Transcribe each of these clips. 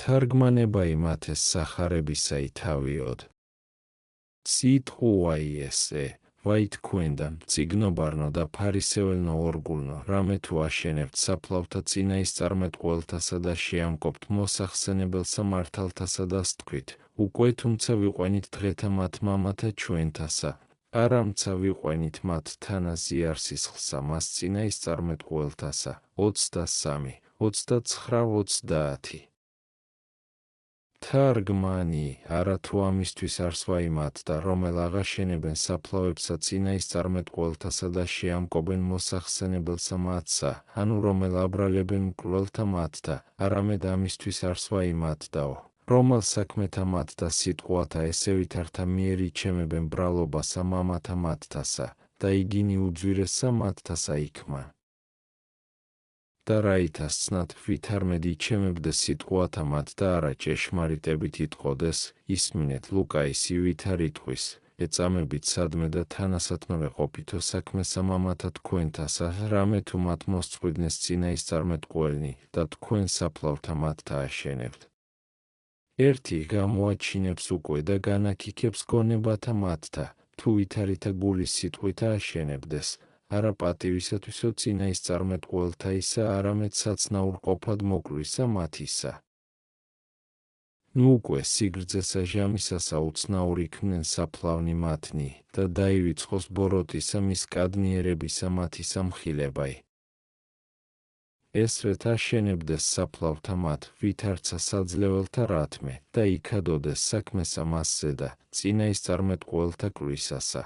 თარგმანება იმათეს სახარებისა ითავიოდ. სიტყვაიესე, ვაითქვენდა, წიგნობარნო და ფარისეველნო ორგულნო, რამე თუ აშენებთ საფლავთა წინაისწარმეტყველთასა და შეამკობთ მოსახსენებელსა მართალთასა და სთქვით, უკვე თუმცა ვიყვენით დღეთა მათ მამათა ჩვენთასა, არამცა ვიყვენით მათ თანა ზიარ სისხლსა მას წინაისწარმეტყველთასა, 23, 29, 30. თარგმანი, არათუ ამისთვის არსვა იმათ და რომელ აღაშენებენ საფლავებსა წინაისწარმეტყველთასა და შეამკობენ მოსახსენებელსა მათსა, ანუ რომელ აბრალებენ მკვლელთა მათთა, არამედ ამისთვის არსვა იმათ დაო, რომელ საქმეთა მათ და სიტყვათა ესე ვითართა მიერ იჩემებენ ბრალობასა მამათა მათთასა, და იგინი უძვირესსა მათთასა იქმან. და რაითას ცნად ვითარმედ იჩემებდეს სიტყვათა მათ და არა ჭეშმარიტებით იტყოდეს, ისმინეთ ლუკაისი ვითარ იტყვის, ეწამებით სადმე და თანასათმელე ყოფითო საქმესა მამათა თქვენთასა, რამე თუ მათ მოსწყვიდნეს წინაისწარმეტყველნი და თქვენ საფლავთა მათთა აშენებთ. ერთი გამოაჩინებს უკვე და განაკიქებს გონებათა მათთა, თუ ვითარითა გულის სიტყვითა აშენებდეს, არა პატივისათვისო წინაისწარმეტყველთა ისა, არამედ საცნაურ ყოფად მოკლვისა მათისა. ნუ უკვე სიგრძესა ჟამისასა უცნაური ქმნენ საფლავნი მათნი და დაივიწყოს ბოროტისა მის კადნიერებისა მათისა მხილებაი. ესრეთ აშენებდეს საფლავთა მათ, ვითარცა საძლეველთა რათმე და იქადოდეს საქმესა მასზე და წინაისწარმეტყველთა კვლისასა.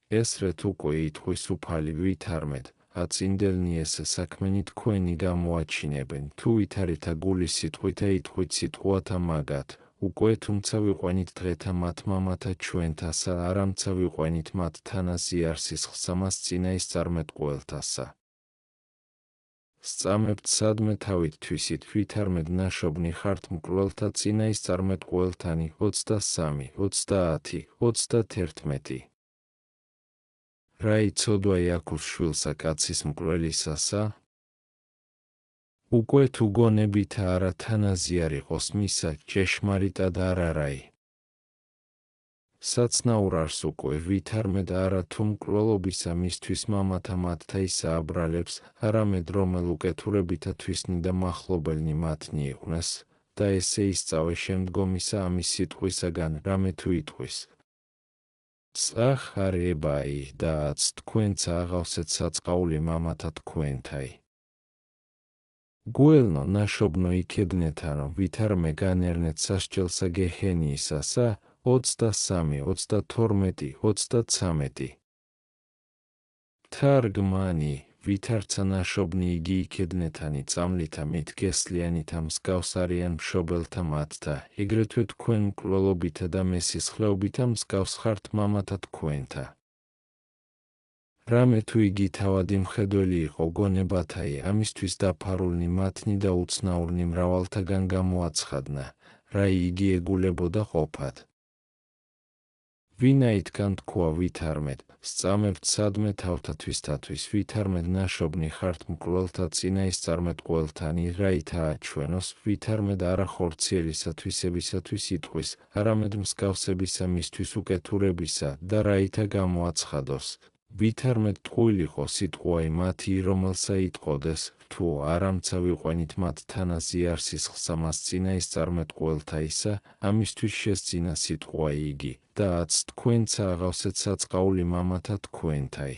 ესრეთ უკვე იტყვის უფალი ვითარმედ, აწინდელნი ესე საქმენი თქვენი გამოაჩინებენ, თუ ვითარითა გულის სიტყვითა იტყვით სიტყვათა მაგათ, უკვე თუმცა ვიყვენით დღეთა მათ მამათა ჩვენთასა, არამცა ვიყვენით მათ თანა ზიარ სისხლსა მას წინაისწარმეტყველთასა. სწამებთ სადმე თავით თვისით ვითარმედ ნაშობნი ხართ მკვლელთა წინაისწარმეტყველთანი 23, 30, 31. რა იცოდვა იაკუს შვილსა კაცის მკვლელისასა? უკვე თუ გონებითა არა თანაზიარ იყოს მისა, ჭეშმარიტად არ არაი. საცნაურ არს უკვე ვითარმედ არა თუ მკვლელობისა მისთვის მამათა მათთა ისა აბრალებს, არამედ რომელ უკეთურებითა თვისნი და მახლობელნი მათნი იყვნენ და ესე ისწავე შემდგომისა ამის სიტყვისაგან, რამე თუ იტყვის. წახარებაი და აც თქვენცა აღავსეთ საწყაული მამათა თქვენთაი. გუელნო ნაშობნო იქედნეთანო ვითარმე განერნეთ სასჯელსა გეჰენიისასა, 23, 32, 33. თარგმანი, ვითარცა ნაშობნი იგი იქედნეთანი წამლითა მითგესლიანითა მსგავს არიან მშობელთა მათთა, ეგრეთვე თქვენ მკვლელობითა და მესისხლეობითა მსგავს ხართ მამათა თქვენთა. რამე თუ იგი თავადი მხედველი იყო გონებათაი, ამისთვის დაფარულნი მათნი და უცნაურნი მრავალთაგან გამოაცხადნა, რა იგი ეგულებოდა ყოფად. ვინაითგან თქვა ვითარმედ, სწამებთ სადმე თავთათვისთათვის ვითარმედ ნაშობნი ხართ მკვლელთა წინაისწარმეტყველთანი, რაითა აჩვენოს, ვითარმედ არა ხორციელისათვისებისათვის იტყვის, არამედ მსგავსებისა მისთვის უკეთურებისა და რაითა გამოაცხადოს. ვითარმედ ტყუილიყო სიტყვაი მათი, რომელსა იტყოდეს, თუ არამცა ვიყვენით მათ თანა ზიარ სისხლსა მას წინაისწარმეტყველთა ისა, ამისთვის შესძინა სიტყვაი იგი, და აც თქვენცა აღავსეთ საწყაული მამათა თქვენთაი.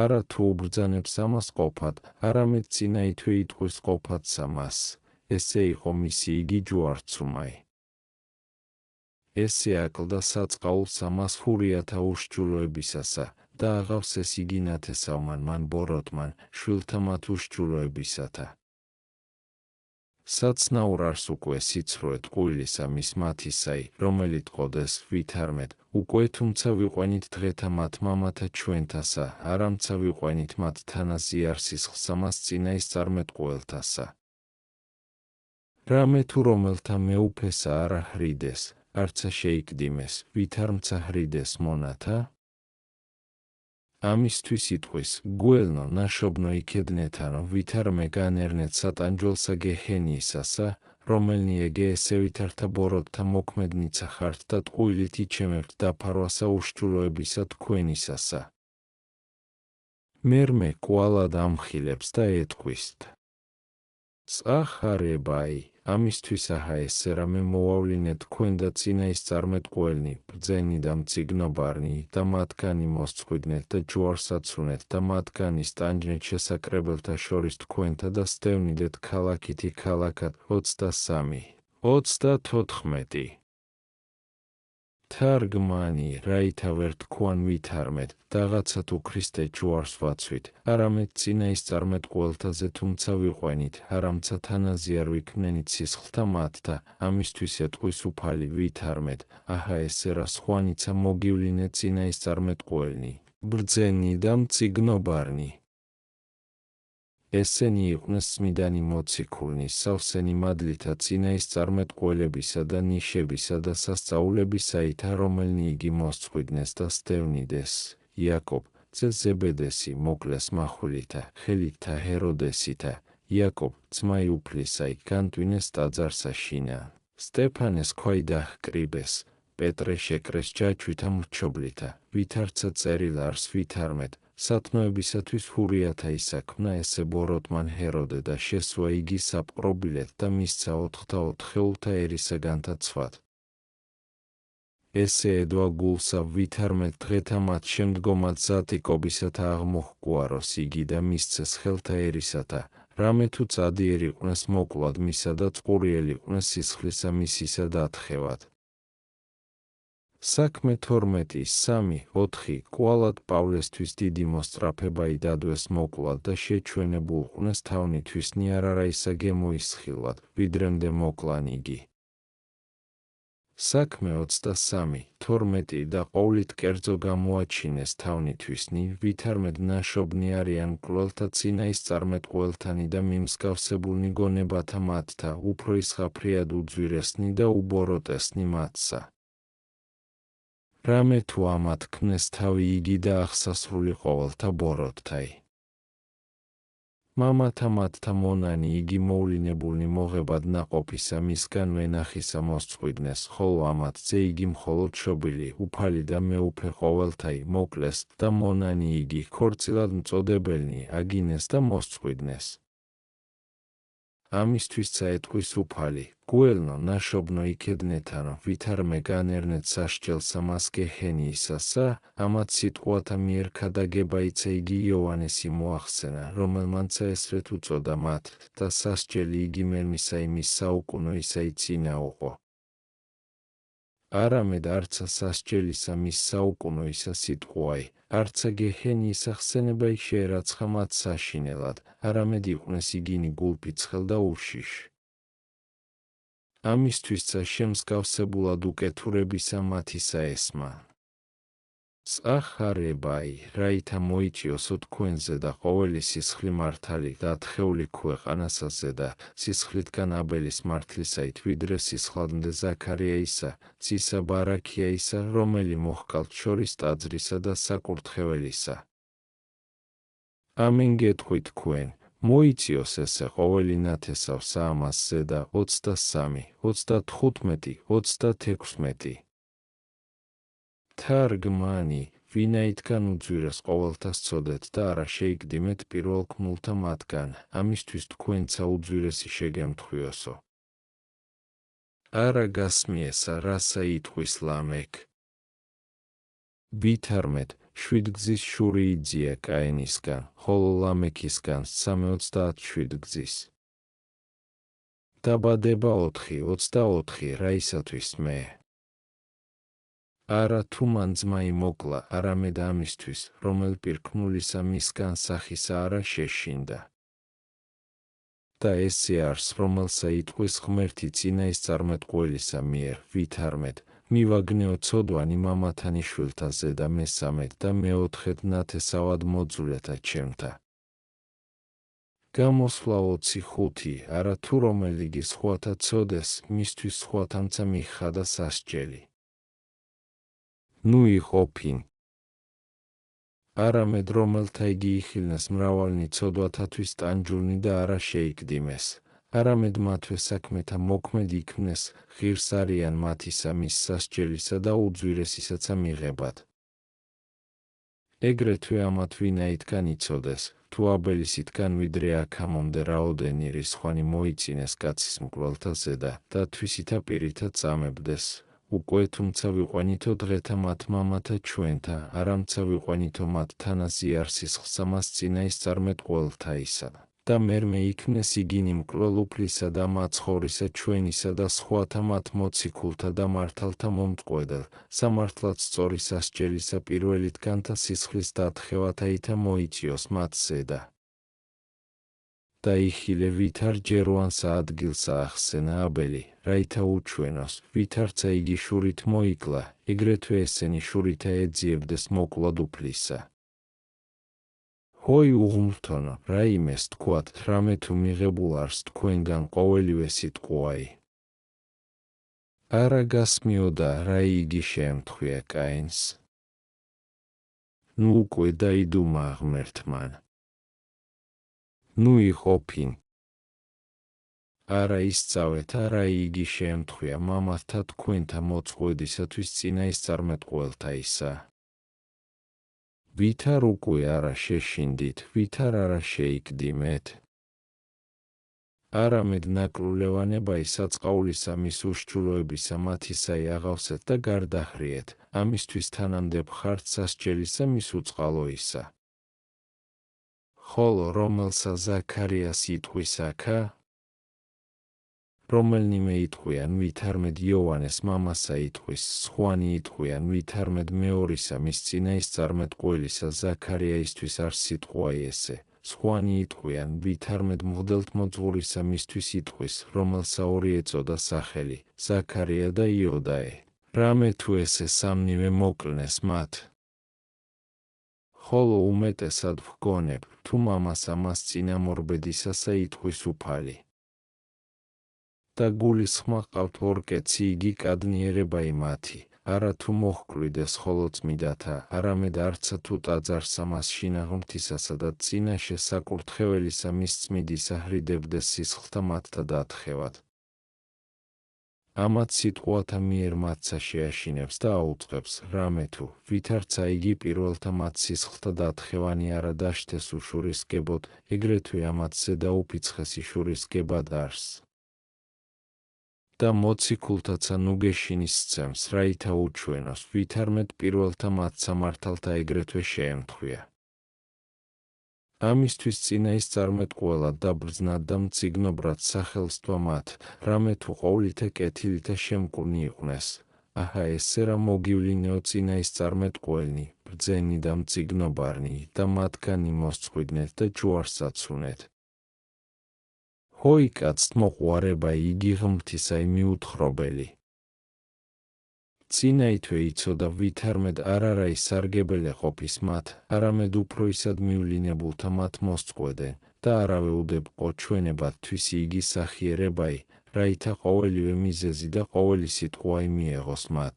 არა თუ უბრძანებს ამას ყოფად, არამედ წინა ითვე იტყვის ყოფადსა მას, ესე იყო მისი იგი ჯვარცუმაი. ესე აკლდა საწყაულს ამას ჰურიათა უშჯულოებისასა და აღავსეს იგი ნათესავმან მან ბოროტმან, შვილთა მათ უშჯულოებისათა. საცნაურ არს უკვე სიცრუე ტყუილისა მის მათისაი, რომელიც ყოდეს ვითარმედ, უკვე თუმცა ვიყვენით დღეთა მათ მამათა ჩვენთასა, არამცა ვიყვენით მათ თანა ზიარ სისხლსა მას წინაისწარმეტყველთასა. რამე თუ რომელთა მეუფესა არა ჰრიდეს, არცა შეიკდიმეს, ვითარმცა ჰრიდეს მონათა? ამისთვის იტყვის, გუელნო ნაშობნო იქედნეთანო ვითარმე განერნეთ სატანჯველსა გეჰენიისასა, რომელნი ეგე ესე ვითართა ბოროტთა მოქმედნიცა ხართ და ტყუილით იჩემებთ დაფარვასა უშჭულოებისა თქვენისასა. მერმე კვალად ამხილებს და ეტყვისთ. წახარებაი, ამისთვის აჰა ესე რამე მოვავლინე თქვენ და წინაისწარმეტყველნი, ბრძენი და მწიგნობარნი და მათგანი მოსწყვიდნეთ და ჯვარსაცუნეთ და მათგანის ტანჯნეთ შესაკრებელთა შორის თქვენთა და სტევნიდეთ ქალაქითი ქალაქად 23-34. თარგმანი რაითა ვერ თქვან ვითარმეთ, რაღაცა თუ ქრისტე ჯვარს ვაცვით, არამედ წინაისწარმეტყველთაზე თუმცა ვიყვენით, არამცა თანაზე არ ვიქმნენით სისხლთა მათთა, ამისთვის ეტყვის უფალი ვითარმეთ, აჰა ესე რა სხვანიცა მოგივლინეთ წინაისწარმეტყველნი, ბრძენი და მწიგნობარნი. ესენი იყვნენ წმიდანი მოციქულნი, სავსენი მადლითა წინაისწარმეტყველებისა და ნიშებისა და სასწაულებისაითა, რომელნი იგი მოსწყვიდნეს და სტევნიდეს, იაკობ, ძე ზებედესი, მოკლეს მახვილითა, ხელითა ჰეროდესითა, იაკობ, ძმა იუფლისაი, განტვინეს ტაძარსა შინა, სტეფანეს ქვაი დაჰკრიბეს, პეტრე შეკრეს ჯაჭვითა მრჩობლითა, ვითარცა წერილ არს ვითარმეთ, სათნოებისათვის ჰურიათა ისაქმნა ესე ბოროტმან ჰეროდე და შესვა იგი საპყრობილეთ და მისცა 4 ერისაგანთა ცვად. ესე ედვა გულსა ვითარმეთ დღეთა მათ შემდგომად ზატიკობისათა აღმოჰგვაროს იგი და მისცეს ხელთა ერისათა, რამე თუ წადიერ იყვნეს მოკლად მისა და წყურიელ იყვნეს სისხლისა მისისა დათხევად. საქმე 12:3-4 კვალად პავლესთვის დიდი მოსწრაფებაი დადვეს მოკლად და შეჩვენებულყვნეს თავნითვისნი არარაისა გემოისხილად, ვიდრემდე მოკლან იგი. საქმე 23:12 და ყოვლით კერძო გამოაჩინეს თავნითვისნი, ვითარმედ ნაშობნი არიან მკვლელთა წინაისწარმეტყველთანი და მიმსგავსებულნი გონებათა მათთა, უფრო ისხაფრიად უძვირესნი და უბოროტესნი მათსა. რამე თუ ამათ ქმნეს თავი იგი და აღსასრული ყოველთა ბოროტთაი. მამათა მათთა მონანი იგი მოვლინებულნი მოღებად ნაყოფისა მისგანვე ნახისა მოსწყვიდნეს, ხოლო ამათ ძე იგი მხოლოდ შობილი, უფალი და მეუფე ყოველთაი მოკლეს და მონანი იგი ქორწილად მწოდებელნი აგინეს და მოსწყვიდნეს. ამისთვისა ეტყვის უფალი, გუელნო ნაშობნო იქედნეთანო ვითარმე განერნეთ სასჯელსა მას გეჰენიისასა, ამათ სიტყვათა მიერ ქადაგებაიცა იგი იოანესი მოახსენა, რომელმანცა ესრეთ უწოდა მათ და სასჯელი იგი მერმისა იმის საუკუნოისა იცინაოყო. არამედ არცა სასჯელისა მის საუკუნოისა სიტყვაი, არცა გეჰენიისა ხსენება შეერაცხა მათ საშინელად, არამედ იყვნეს იგინი გულპიცხელ და უშიშ. ამისთვისა შემსგავსებულად უკეთურებისა მათისა ესმა. წახარებაი, რაითა მოიჭიოსო თქვენზე და ყოველი სისხლი მართალი და ათხეული ქვეყანასაზე და სისხლითგან აბელის მართლისაით ვიდრე სისხლამდე ზაქარიაისა, ძისა ბარაქიაისა, რომელი მოჰყავთ შორის ტაძრისა და საკურთხეველისა. ამენ გეტყვით თქვენ, მოიციოს ესე ყოველი ნათესავსა ამასზე და 23, 35, 36. თარგმანი, ვინაითგან უძვირეს ყოველთა სცოდეთ და არა შეიგდიმეთ პირველქმულთა მათგან, ამისთვის თქვენცა უძვირესი შეგემთხვიოსო. არა გასმიესა რასა იტყვის ლამეკ. ვითარმეთ, 7 გზის შური იძია კაინისგან, ხოლო ლამექისგან 37 გზის. დაბადება 4:24 რაისათვის მე. არა თუ მან ძმა იმოკლა, არამედ ამისთვის, რომელ პირქმნულისა მისგან სახისა არა შეშინდა. და ესე არს, რომელსა იტყვის ღმერთი წინაისწარმეტყველისა მიერ, ვითარმეთ, მივაგნეო ცოდვანი მამათანი შვილთაზე და მესამედ და მეოთხედ ნათესავად მოძულეთა ჩემთა. გამოსვლა 25, არა თუ რომელიგი სხვათა ცოდეს, მისთვის სხვათამცა მიხადა სასჯელი. ნუ იყოფინ. არამედ რომელთა იგი იხილნეს მრავალნი ცოდვათათვის ტანჯულნი და არა შეიკდიმეს. არამედ მათვე საქმეთა მოქმედ იქმნეს, ღირს არიან მათისა მის სასჯელისა და უძვირესისაცა მიღებად. ეგრეთვე ამათ ვინაითგან იცოდეს, თუ აბელისითგან ვიდრე აქამდე რაოდენი რისხვანი მოიწინეს კაცის მკვლელთა ზედა და თვისითა პირითა წამებდეს, უკვე თუმცა ვიყვანითო დღეთა მათ მამათა ჩვენთა, არამცა ვიყვანითო მათ თანაზიარ სისხლსამას წინაისწარმეტყველთა ისა. და მერმე იქნეს იგინი მკვლელუფლისა და მაცხოვრისა ჩვენისა და სხვათა მათ მოციქულთა და მართალთა მომწყვედელ, სამართლად სწორი სასჯელისა პირველითგანთა სისხლის დათხევათა ითა მოიწიოს მათ ზედა. და იხილე ვითარ ჯერვანსა ადგილსა ახსენა აბელი, რაითა უჩვენოს, ვითარცა იგი შურით მოიკლა, ეგრეთვე ესენი შურითა ეძიებდეს მოკლად უფლისა. ჰოი უღმრთონო, რა იმეს თქვათ, რამე თუ მიღებულ არს თქვენგან ყოველივე სიტყვაი. არა გასმიო და რა იგი შეემთხვია კაინს. ნუ უკვე დაიდუმა ღმერთმან. ნუ იყოფინ. არა ისწავეთ, არა იგი შეემთხვია მამათა თქვენთა მოწყვედისათვის წინაისწარმეტყველთა ისა. ვითარ უკვე არა შეშინდით, ვითარ არა შეიკდიმეთ. არამედ ნაკრულევანება საწყაულისა მის უშჩულოებისა მათისაი აღავსეთ და გარდახრიეთ, ამისთვის თანამდებ ხართ სასჯელისა მის უწყალოისა. ხოლო რომელსა ზაქარიას იტყვის აქა, რომელნიმე იტყვიან ვითარმედ იოვანეს მამასა იტყვის, სხვანი იტყვიან ვითარმედ მეორისა მის წინაისწარმეტყველისა ზაქარიაისთვის არ სიტყვაი ესე, სხვანი იტყვიან ვითარმედ მღვდელთმოძღვრისა მისთვის იტყვის, რომელსა ორი ეწოდა სახელი, ზაქარია და იოდაე. რამე თუ ესე სამნივე მოკლნეს მათ. ხოლო უმეტესად ვგონებ, თუ მამასა მას წინამორბედისასა იტყვის უფალი. და გულისხმა ყავთ ორკეცი იგი კადნიერებაი მათი, არა თუ მოჰკვლიდეს ხოლო წმიდათა, არამედ არცა თუ ტაძარსა მას შინაღმთისასა და წინაშე საკურთხეველისა მის წმიდისა ჰრიდებდეს სისხლთა მათთა დათხევად. ამათ სიტყვათა მიერ მათსა შეაშინებს და აუწყებს, რამე თუ, ვითარცა იგი პირველთა მათ სისხლთა დათხევანი არა დაშთეს უშურისკებოდ, ეგრეთვე ამათზე და უფიცხესი შურისკებად არს. და მოციქულთაცა ნუგეშინის სცემს, რაითა უჩვენოს, ვითარმედ პირველთა მათ სამართალთა ეგრეთვე შეემთხვია. ამისთვის წინაისწარმეტყველად და ბრძნად და მწიგნობრად სახელსთვა მათ, რამე თუ ყოვლითა კეთილითა შემკვნი იყვნეს. აჰა ესე რა მოგივლინეო წინაისწარმეტყველნი, ბრძენი და მწიგნობარნი და მათგანი მოსწყვიდნეთ და ჯუარსაცუნეთ. ჰოი კაცთ მოყვარება იგი ღმრთისაი მიუთხრობელი. წინაითვე იცოდა ვითარმედ არ არა ის სარგებელი ყოფის მათ, არამედ უფრო ისად მივლინებულთა მათ მოსწყვედენ და არავე უდებყო ჩვენებათთვის იგი სახიერებაი, რაითა ყოველივე მიზეზი და ყოველი სიტყვაი მიეღოს მათ.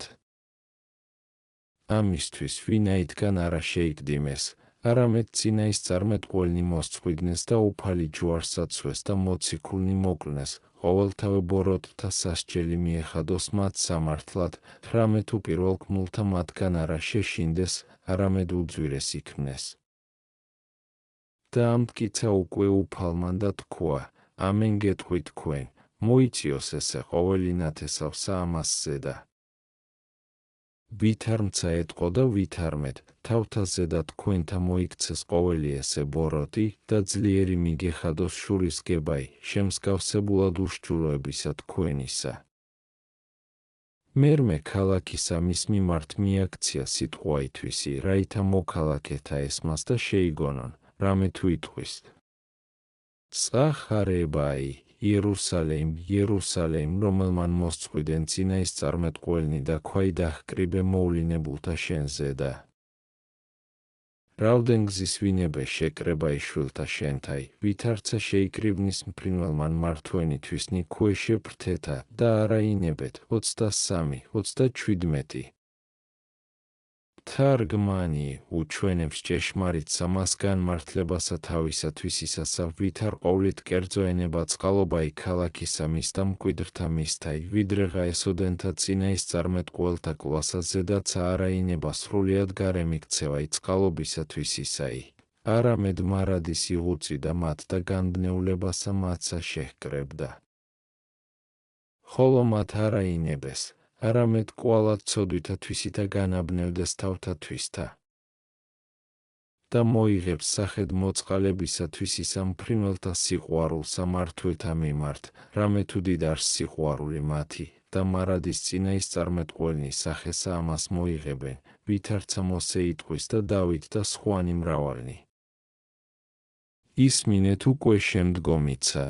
ამისთვის ვინაითგან არა შეიკდიმეს, არამედ წინაისწარმეტყველნი მოსწყვიდნეს და უფალი ჯუარსაცვეს და მოციქულნი მოკლნეს, ყოველთავე ბოროტთა სასჯელი მიეხადოს მათ სამართლად, რამე თუ პირველქმულთა მათგან არა შეშინდეს, არამედ უძვირეს იქმნეს. და ამტკიცა უკვე უფალმან და თქვა, ამენ გეტყვით თქვენ, მოიწიოს ესე ყოველი ნათესავსა ამას ზედა. ვითარმცა ეტყო და ვითარმედ, თავთა ზედა თქვენთა მოიქცეს ყოველი ესე ბოროტი და ძლიერი მიგეხადოს შურისკებაი, შემსგავსებულად უშჩულოებისა თქვენისა. მერმე ქალაქისა მის მიმართ მიაქცია სიტყვაითვისი, რაითა მოქალაქეთა ესმას და შეიგონონ, რამე თუ იტყვის. წახარებაი, იერუსალიმ, იერუსალიმ, რომელმან მოსწყვიდენ წინაისწარმეტყველნი და ქვაი დაჰკრიბე მოვლინებულთა შენზე და რაოდენ გზის ვინებე შეკრება იშვილთა შენთაი, ვითარცა შეიკრიბნის მფრინველმან მართვენითვისნი ქვეშე ფრთეთა და არა ინებეთ 23, 37. თარგმანი უჩვენებს ჭეშმარიტ სამას განმართლებასა თავისათვის ისასა, ვით არ ყოვლით კერძო ენება წყალობა იქ ქალაქისა მის და მკვიდრთა მისთაი, ვიდრეღა ესოდენთა წინაისწარმეტყველთა კლასა ზედაც აარაინება სრულიად გარე მიქცევა წყალობისათვის ისაი. არამედ მარადის იღუწიდა მათ და განბნეულებასა მათსა შეჰკრებდა. ხოლო მათ არაინებეს, არამედ კვალად ცოდვითათვისითა განაბნევდეს თავთათვისთა. და მოიღებს სახედ მოწყალებისათვის ისა მფრინველთა სიყვარულსა მართვეთა მიმართ, რამე თუ დიდარს სიყვარული მათი, და მარადის წინაისწარმეტყველნი სახესა ამას მოიღებენ, ვითარცა მოსე იტყვის და დავით და სხვანი მრავალნი. ისმინეთ უკვე შემდგომიცა.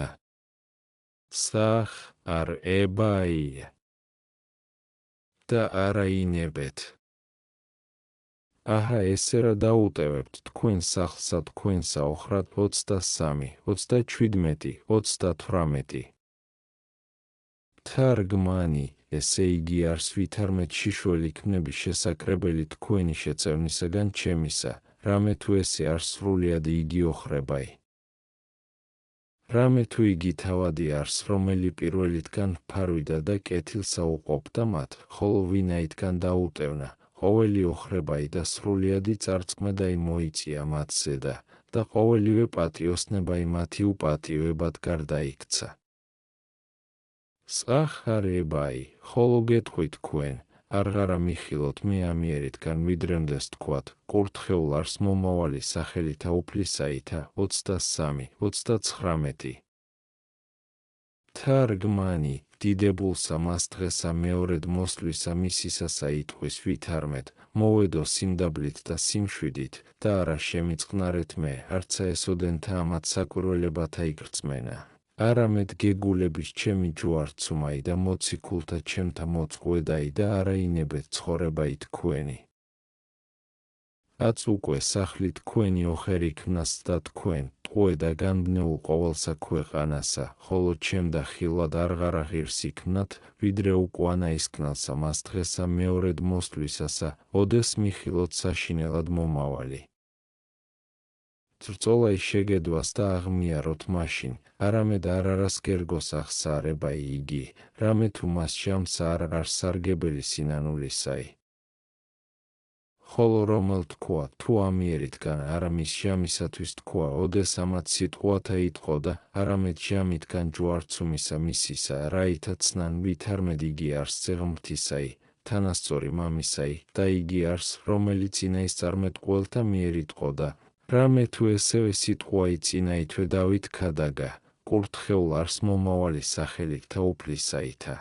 სახ არ ებაია და არაინებეთ. აჰა ესე რა დაუტევებთ თქვენ სახლსა თქვენსა ოხრად 23, 37, 38. თარგმანი ესე იგი არს ვითარმეთ შიშველი ქნების შესაკრებელი თქვენი შეწევნისაგან ჩემისა, რამე თუ ესე არს სრულიად იგი ოხრებაი. რამე თუ იგი თავადი არს, რომელი პირველითგან ფარვიდა და კეთილსა უყოფდა მათ, ხოლო ვინაითგან დაუტევნა, ყოველი ოხრებაი და სრულიადი წარწმედაი მოიწია მათზე და ყოველივე პატიოსნებაი მათი უპატიოებად გარდაიქცა. სახ არ ებაი, ხოლო გეტყვით თქვენ, არღარა მიხილოთ მე ამიერითგან ვიდრემდეს თქვათ, კურთხეულ არს მომავალი სახელითა უფლისაითა 23, 39. თარგმანი დიდებულსა მას დღესა მეორედ მოსვლისა მისისასა იტყვის ვითარმეთ, მოვედო სიმდაბლით და სიმშვიდით და არა შემიწყნარეთ მე, არცა ესოდენთა ამათ საკვირველებათა იგრძმენა. არამედ გეგულების ჩემი ჯვარცუმაი და მოციქულთა ჩემთა მოწყვედაი და არაინებეთ ცხოვრებაი თქვენი. აც უკვე სახლი თქვენი ოხერი ქნას და თქვენ, ტყვე და განბნეულ ყოველსა ქვეყანასა, ხოლო ჩემ და ხილად არღარა ღირს იქნათ, ვიდრე უკუანა ისკნალსა მას დღესა მეორედ მოსვლისასა, ოდეს მიხილოთ საშინელად მომავალი. წრწოლაი შეგედვას და აღმიაროთ მაშინ, არამედ არარას გერგოს ახსარებაი იგი, რამე თუ მას ჟამსა არ არს სარგებელი სინანულისაი. ხოლო რომელ თქვა, თუ ამიერითგან არა მის ჟამისათვის თქვა, ოდეს ამათ სიტყვათა იტყო და არამედ ჟამითგან ჯვარცუმისა მისისა, რაითა ცნან ვითარმედ იგი არს წეღმრთისაი, თანასწორი მამისაი და იგი არს, რომელიც წინაისწარმეტყველთა მიერ იტყო და რამე თუ ესევე სიტყვაი წინაითვე დავით ქადაგა, კურთხეულ არს მომავალი სახელითა უფლისაითა.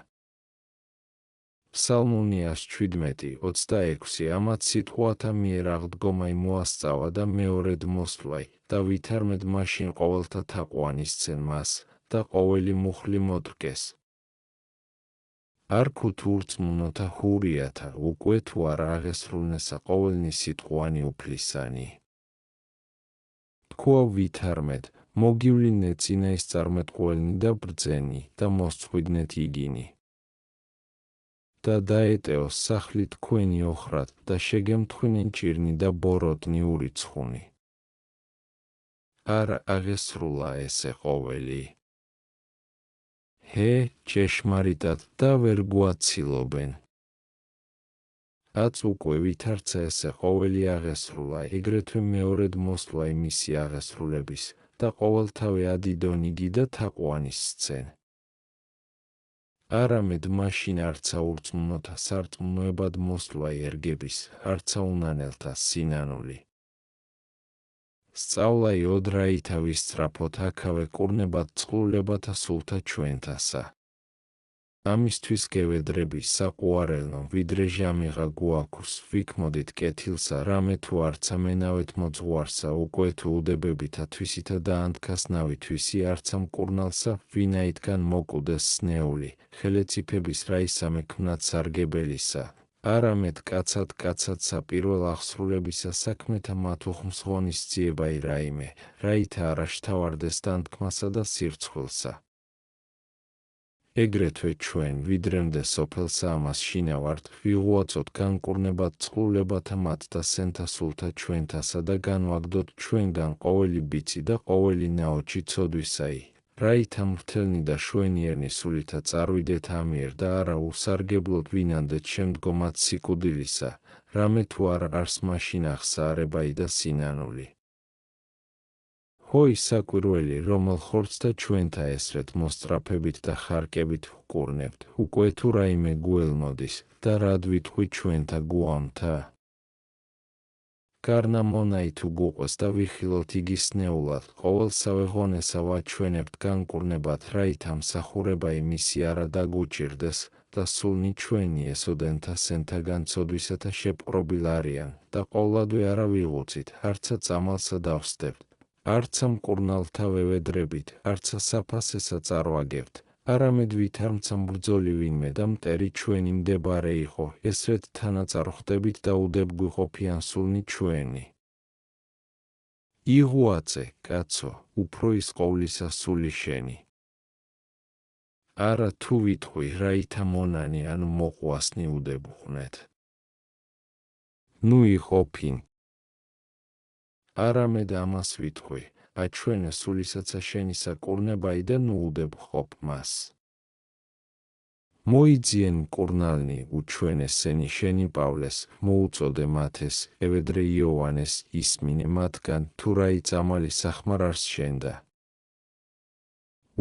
ფსალმუნიას 17, 26 ამათ სიტყვათა მიერ აღდგომაი მოასწავა და მეორედ მოსვლაი და ვითარმედ მაშინ ყოველთა თაყვანისცენ მას და ყოველი მუხლი მოდრგეს. არ ქუთურწმუნოთა ჰურიათა უკვე თუ არა აღესრულნესა ყოველნი სიტყვანი უფლისანი. თქვა ვითარმედ, მოგივლინე წინაისწარმეტყველნი და ბრძენი და მოსწყვიდნეთ იგინი. და დაეტეოს სახლი თქვენი ოხრად და შეგემთხვინენ ჭირნი და ბოროტნი ურიცხუნი. არ აღესრულა ესე ყოველი. ჰე, ჭეშმარიტად და ვერ გვაცილობენ. აც უკვე ვითარცა ესე ყოველი აღესრულა, ეგრეთვე მეორედ მოსვლა იმისი აღესრულების და ყოველთავე ადიდონიგი და თაყვანის სცენ. არამედ მაშინ არცა ურწმუნოთა სარწმუნოებად მოსვლა ერგების, არცა უნანელთა სინანული. სწავლა იოდრაითა ვისწრაფოთ აქავე კურნებად წყლულებათა სულთა ჩვენთასა. ამისთვის გევედრები საყვარელო, ვიდრე ჟამიღა გვაქვს, ვიქმოდით კეთილსა, რამე თუ არცა მენავეთ მოძღვარსა, უკვე თუ უდებებითა თვისითა და ანთქასნავი თვისი არცა მკურნალსა, ვინაითგან მოკვდეს სნეული, ხელეციფების რაისამე ქმნად სარგებელისა. არამედ კაცადსა პირველ აღსრულებისა საქმეთა მათუხმს ღონისძიებაი რაიმე, რაითა არ აშთავარდეს დანთქმასა და სირცხვილსა. ეგრეთვე ჩვენ, ვიდრემდე სოფელსა ამას შინავართ, ვიღუაწოთ განკურნებად წყლულებათა მათთა სენთა სულთა ჩვენთასა და განვაგდოთ ჩვენგან ყოველი ბიცი და ყოველი ნაოჩი ცოდვისაი. რაითა მრთელნი და შვენიერნი სულითა წარვიდეთ ამიერ და არა უსარგებლოდ ვინანდეთ შემდგომად სიკვდილისა, რამე თუ არ არს მაშინ აღსაარებაი და სინანული. ჰოი საკვირველი, რომელ ხორცს და ჩვენთა ესრეთ მოსწრაფებით და ხარკებით ვკურნებთ, უკვე თუ რაიმე გუელმოდის და რად ვითხვი ჩვენთა გუამთა? გარნა მონაი თუ გუყვეს და ვიხილოთ იგი სნეულად, ყოველსავე ღონესა ვაჩვენებთ განკურნებად, რაითა მსახურება იმისი არა დაგუჭირდეს და სულნი ჩვენი ესოდენთა სენთაგან ცოდვისათა შეპყრობილ არიან და ყოვლადვე არა ვიღუცით, არცა წამალსა დავსდებთ. არცა მკურნალთა ვევედრებით, არცა საფასესა წარვაგებთ, არამედ ვითარმცა ბრძოლი ვინმე და მტერი ჩვენი მდებარე იყო, ესრეთ თანაწარ ხვდებით და უდებ გვიყოფიან სულნი ჩვენი. იღუაწე, კაცო, უფრო ის ყოვლისა სული შენი. არა თუ ვითხვი, რაითა მონანი ანუ მოყვასნი უდებ ხვნეთ. ნუ იყოფინ. არამედ ამას ვითხვი, აჩვენე სულისაცა შენისა კურნებაი და ნუ უდებ ყოფ მას. მოიძიენ მკურნალნი, უჩვენე სენი შენი პავლეს, მოუწოდე მათეს, ევედრე იოანეს, ისმინე მათგან, თუ რაი წამალი სახმარარს შენდა.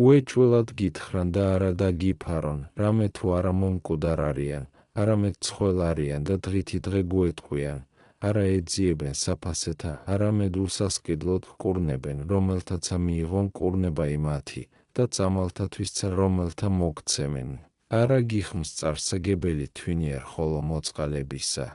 უეჭველად გითხრან და არა დაგიფარონ, რამე თუ არა მომკვდარ არიან, არამედ ცხელ არიან და დღითი დღე გვეტყვიან. არა ეძიებენ საფასეთა, არამედ უსასყიდლოდ ვკურნებენ, რომელთაცა მიიღონ კურნებაი მათი და წამალთათვისცა რომელთა მოგცემენ. არა გიხმს წარსაგებელი თვინიერ ხოლო მოწყალებისა.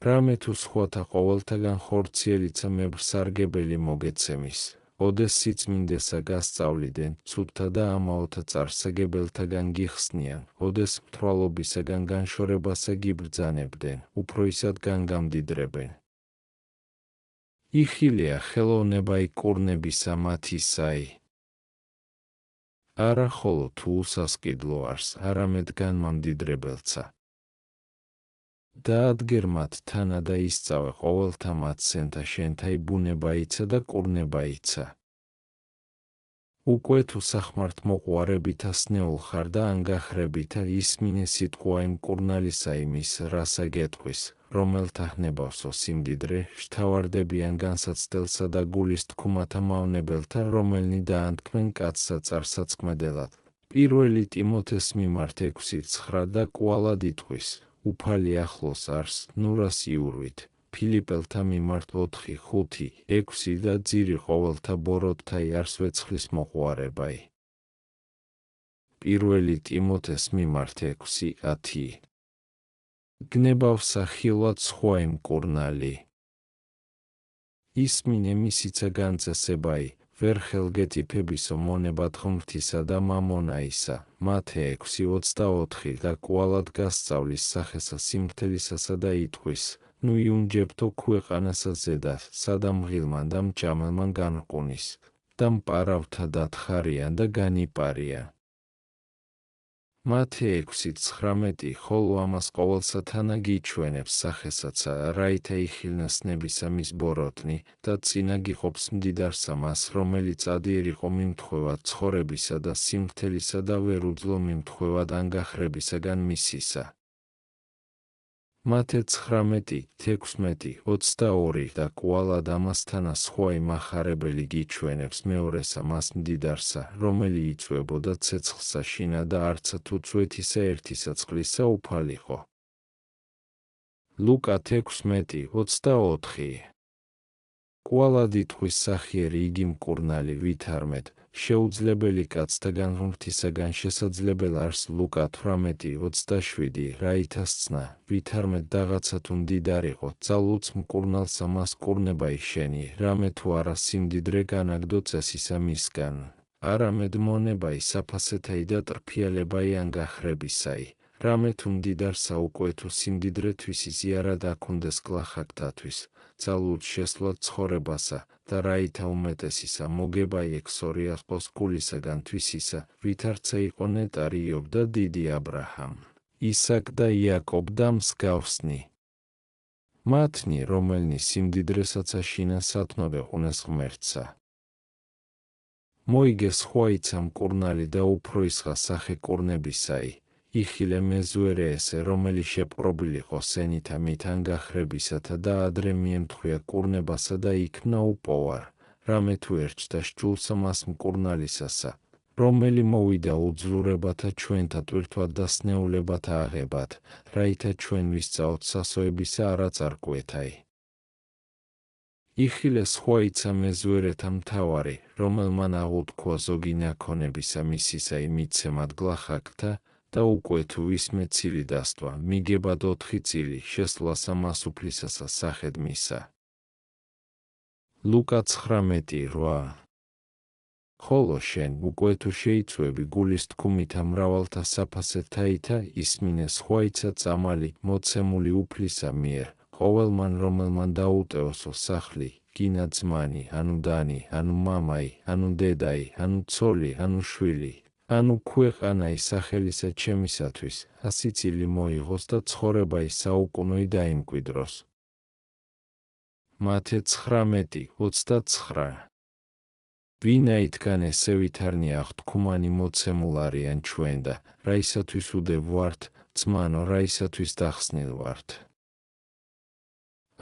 რამე თუ სხვათა ყოველთაგან ხორციელიცა მებრსარგებელი მოგეცემის. ოდეს სიწმინდესა გასწავლიდენ, ცუდთა და ამაოთა წარსაგებელთაგან გიხსნიან, ოდეს მთვრალობისაგან განშორებასა გიბრძანებდნენ, უფრო ისად განგამდიდრებენ. იხილია ხელოვნებაი კურნებისა მათისაი. არა ხოლო თუ უსასყიდლო არს, არამედ განმამდიდრებელცა. დაადგერ მათ თანა და ისწავე ყოველთა მათ სენთა შენთაი ბუნებაიცა და კურნებაიცა. უკვე თუ სახმართ მოყვარებითა სნეულ ხარ და ანგახრებითა ისმინე სიტყვა იმ კურნალისა იმის, რასა გეტყვის, რომელთა ჰნებავსო სიმდიდრე, შთავარდებიან განსაცდელსა და გულის თქუმათა მავნებელთა, რომელნი დაანთქმენ კაცსა წარსაცქმედელად. პირველი ტიმოთეს მიმართ 6:9 და კვალად იტყვის. უფალი ახლოს არს, ნურას იურვით. ფილიპელთა მიმართ 4:5-6 და ძირი ყოველთა ბოროტთა იარს ვეცხლის მოყვარებაი. პირველი ტიმოთეს მიმართ 6:10. გნებავსა ხილვად სხვა იმ კურნალი. ისმინე მისიცა განწესებაი, ვერ ხელგეტიფებისო მონებად ღმრთისა და მამონაისა, მათე 6:24 და კვალად გასწავლის სახესა სიმრთელისასა და იტყვის, ნუ იუნჯებთო ქვეყანასა ზედათ, სადამ ღილმან და მჭამელმან განყუნის, და მპარავთა დათხარიან და განიპარიან. მათე 6:19 ხოლო ამას ყოველსა თანა გიჩვენებს სახესაცა, რაითა იხილნას ნებისა მის ბოროტნი და წინა გიყოფს მდიდარსა მას, რომელიც ადიერ იყო მიმთხვევად ცხოვრებისა და სიმრთელისა და ვერ უძლო მიმთხვევად ანგახრებისაგან მისისა. მათე 19, 16, 22 და კვალად ამასთანა სხვა იმახარებელი გიჩვენებს მეორესა მას მდიდარსა, რომელი იწვებოდა ცეცხლსა შინა და არცა თუ წვეთისა ერთისა წყლისა უფალიყო. ლუკა 16:24. კვალად იტყვის სახიერი იგი მკურნალი ვითარმეთ, შეუძლებელი კაცთაგან ღმრთისაგან შესაძლებელ არს. ლუკა 18:27. რაითა სცნა, ვითარმეთ რაღაცა თუ მდიდარიყო, ძალუც მკურნალსა მას კურნება იშენი, რამე თუ არა სიმდიდრე განაგდო წესისა მისგან, არამედ მონებაი საფასეთაი და ტრფიალებაი ანგახრებისაი, რამე თუ მდიდარსა უკვე თუ სიმდიდრეთვის იზიარა და ქონდეს გლახაკთათვის, ძალუთ შესვლად ცხოვრებასა და რაითა უმეტესისა მოგება ექსორია ყოს გულისაგან თვისისა, ვითარცა იყო ნეტარი იობ და დიდი აბრაჰამ, ისაკ და იაკობ და მსგავსნი. მათნი, რომელნი სიმდიდრესაც აშინა სათნოდე ყუნეს ღმერთსა. მოიგეს ხვაიცა მკურნალი და უფრო ისღა სახე კურნებისაი, იხილე მეზუერე ესე, რომელი შეპყრობილიყო სენითა მით ანგახრებისათა და ადრე მიემთხვია კურნებასა და იქმნა უპოვარ, რამე თუ ერჩდა შჯულსა მას მკურნალისასა, რომელი მოვიდა უძლურებათა ჩვენთა ტვირთვად და სნეულებათა აღებად, რაითა ჩვენ ვისწაოთ სასოებისა არა წარკვეთაი. იხილე სხვაიცა მეზუერეთა მთავარი, რომელმან აღუთქვა ზოგი ნაქონებისა მისისა იმიცემად გლახაკთა და უკვე თუ ვისმე ცილი დასტვა, მიგებად 4 წილი შესვლასა მას უფლისასა სახედ მისა. ლუკა 19:8. ხოლო შენ უკვე თუ შეიცვები გულის თქუმითა მრავალთა საფასეთაითა ისმინე სხვაიცა წამალი მოცემული უფლისა მიერ, ყოველმან რომელმან დაუტევოსო სახლი, გინა ძმანი, ანუ დანი, ანუ მამაი, ანუ დედაი, ანუ ცოლი, ანუ შვილი, ანუ ქვეყანაი სახელისა ჩემისათვის, 100 წილი მოიღოს და ცხოვრება საუკუნოი დაიმკვიდროს. მათე 19:29. ვინაითგან ესე ვითარნი აღთქმანი მოცემულ არიან ჩვენ და რაისათვის უდებ ვართ, ძმანო, რაისათვის დახსნილ ვართ.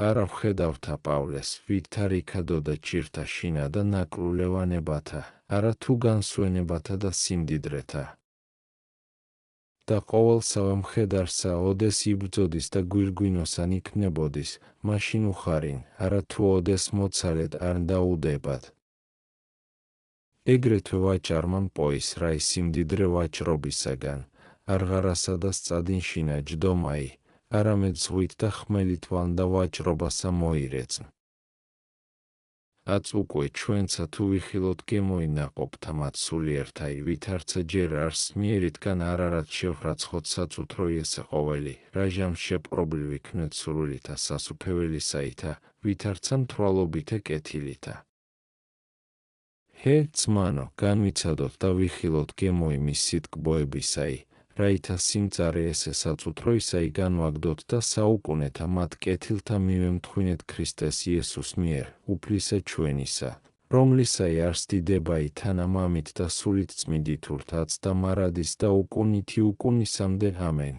არა ვხედავთა პავლეს, ვით თარიქადო და ჭირთა შინა და ნაკრულევანებათა, არა თუ განსვენებათა და სიმდიდრეთა. და ყოველსავე მხედარსა ოდეს იბრძოდის და გვირგვინოსან იქნებოდის, მაშინ უხარინ, არა თუ ოდეს მოცალედ არ დაუდებად. ეგრეთვე ვაჭარმა მპოის რაი სიმდიდრე ვაჭრობისაგან, არღარასა და სწადინშინა ჯდომაი, არამედ ზღვით და ხმელით ვალნდა ვაჭრობასა მოირეწნ. აც უკვე ჩვენცა თუ ვიხილოთ გემოინაყოფთა მათ სულიერთაი, ვითარცა ჯერ არს მიერითგან არარად შევხრაცხოთ საწუთრო ესე ყოველი, რაჟამ შეპყრობილ ვიქნეთ სრულითა სასუფეველისაითა, ვითარცა მთვრალობითა კეთილითა. ჰე, ძმანო, განვიცადოთ და ვიხილოთ გემოი მის სიტკბოებისაი, რაითა სიმწარე ესე საწუთროისაი განვაგდოთ და საუკუნეთა მათ კეთილთა მივემთხვინეთ ქრისტეს იესოს მიერ, უფლისა ჩვენისა, რომლისაი არს დიდებაი თანა მამით და სულით წმინდით ურთაც და მარადის და უკუნითი უკუნისამდე ამენ.